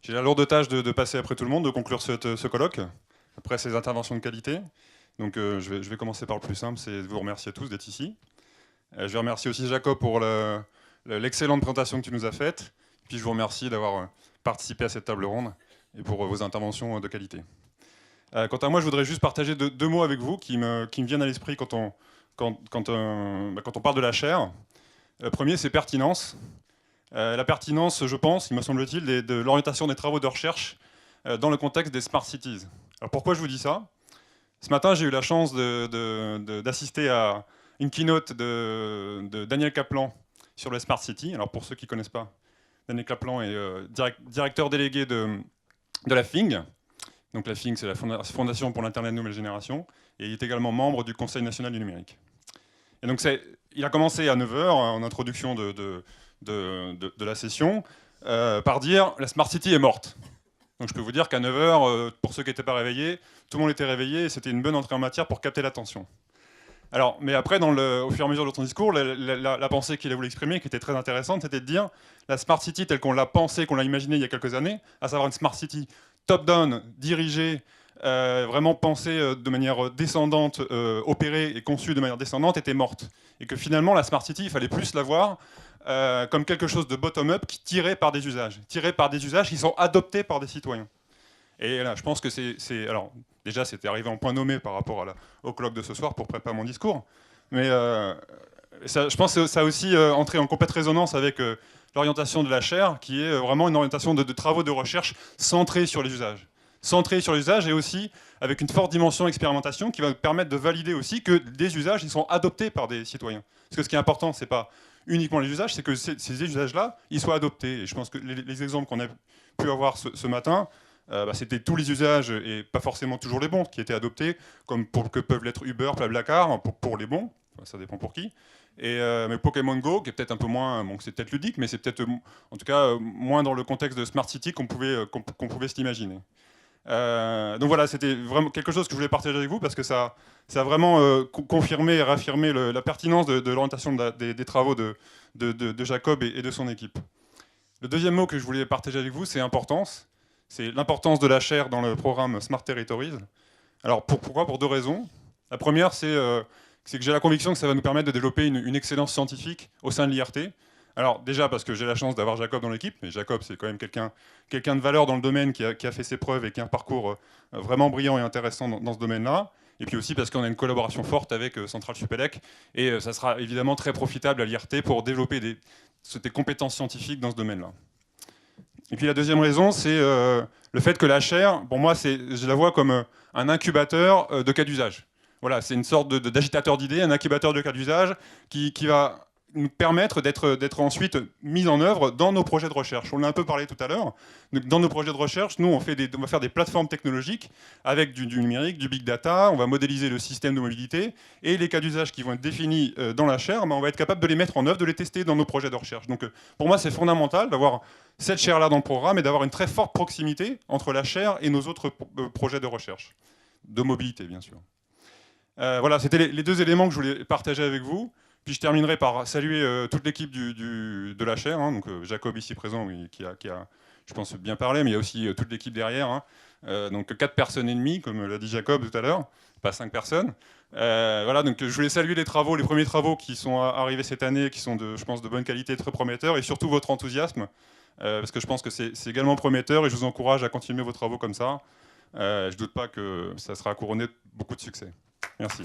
J'ai la lourde tâche de passer après tout le monde, de conclure ce colloque, après ces interventions de qualité. Donc je vais commencer par le plus simple, c'est de vous remercier tous d'être ici. Je vais remercier aussi Jacob pour l'excellente présentation que tu nous as faite. Puis je vous remercie d'avoir participé à cette table ronde et pour vos interventions de qualité. Quant à moi, je voudrais juste partager deux mots avec vous qui me viennent à l'esprit quand on parle de la chaire. Le premier, c'est pertinence. La pertinence, je pense, il me semble-t-il, de l'orientation des travaux de recherche dans le contexte des Smart Cities. Alors pourquoi je vous dis ça? Ce matin, j'ai eu la chance d'assister à une keynote de Daniel Kaplan sur les Smart City. Alors pour ceux qui ne connaissent pas, Daniel Kaplan est directeur délégué de la FING. Donc la FING, c'est la Fondation pour l'Internet Nouvelle Génération. Et il est également membre du Conseil national du numérique. Et donc il a commencé à 9 h en introduction de la session par dire la Smart City est morte. Donc je peux vous dire qu'à 9 h, pour ceux qui n'étaient pas réveillés, tout le monde était réveillé et c'était une bonne entrée en matière pour capter l'attention. Alors, mais après, au fur et à mesure de son discours, la pensée qu'il a voulu exprimer, qui était très intéressante, c'était de dire la Smart City telle qu'on l'a pensée, qu'on l'a imaginée il y a quelques années, à savoir une Smart City top-down, dirigée, vraiment pensée de manière descendante, opérée et conçue de manière descendante, était morte. Et que finalement, la Smart City, il fallait plus la voir comme quelque chose de bottom-up qui tirait par des usages qui sont adoptés par des citoyens. Et là, je pense que alors, déjà, c'était arrivé en point nommé par rapport au colloque de ce soir pour préparer mon discours. Mais je pense que ça a aussi entré en complète résonance avec l'orientation de la chaire, qui est vraiment une orientation de travaux de recherche centrée sur les usages. Centrée sur les usages et aussi avec une forte dimension expérimentation qui va permettre de valider aussi que des usages ils sont adoptés par des citoyens. Parce que ce qui est important, c'est pas uniquement les usages, c'est que ces usages-là, ils soient adoptés. Et je pense que les exemples qu'on a pu avoir ce matin, c'était tous les usages, et pas forcément toujours les bons, qui étaient adoptés, comme que peuvent l'être Uber, BlaBlaCar, pour les bons, ça dépend pour qui. Mais Pokémon Go, qui est peut-être un peu moins, bon, c'est peut-être ludique, mais c'est peut-être, en tout cas, moins dans le contexte de Smart City qu'on pouvait s'imaginer. Donc voilà, c'était vraiment quelque chose que je voulais partager avec vous, parce que ça a vraiment confirmé et réaffirmé la pertinence de l'orientation des travaux de Jacob et de son équipe. Le deuxième mot que je voulais partager avec vous, c'est importance. C'est l'importance de la chaire dans le programme Smart Territories. Alors pourquoi? Pour deux raisons. La première, c'est que j'ai la conviction que ça va nous permettre de développer une excellence scientifique au sein de l'IRT. Alors déjà parce que j'ai la chance d'avoir Jacob dans l'équipe, mais Jacob c'est quand même quelqu'un de valeur dans le domaine qui a fait ses preuves et qui a un parcours vraiment brillant et intéressant dans ce domaine-là. Et puis aussi parce qu'on a une collaboration forte avec Centrale Supélec, et ça sera évidemment très profitable à l'IRT pour développer des compétences scientifiques dans ce domaine-là. Et puis la deuxième raison, c'est le fait que la chaire, pour moi, je la vois comme un incubateur de cas d'usage. Voilà, c'est une sorte d'agitateur d'idées, un incubateur de cas d'usage qui va nous permettre d'être ensuite mis en œuvre dans nos projets de recherche. On l'a un peu parlé tout à l'heure. Dans nos projets de recherche, nous, on va faire des plateformes technologiques avec du numérique, du big data, on va modéliser le système de mobilité, et les cas d'usage qui vont être définis dans la chaire, on va être capable de les mettre en œuvre, de les tester dans nos projets de recherche. Donc pour moi, c'est fondamental d'avoir cette chaire-là dans le programme et d'avoir une très forte proximité entre la chaire et nos autres projets de recherche, de mobilité, bien sûr. Voilà, c'était les deux éléments que je voulais partager avec vous. Puis je terminerai par saluer toute l'équipe de la chaire, donc Jacob ici présent, qui a, je pense, bien parlé, mais il y a aussi toute l'équipe derrière. Donc 4 personnes et demie, comme l'a dit Jacob tout à l'heure, pas 5 personnes. Voilà, donc je voulais saluer les premiers travaux qui sont arrivés cette année, qui sont, je pense, de bonne qualité, très prometteurs, et surtout votre enthousiasme, parce que je pense que c'est également prometteur, et je vous encourage à continuer vos travaux comme ça. Je ne doute pas que ça sera couronné de beaucoup de succès. Merci.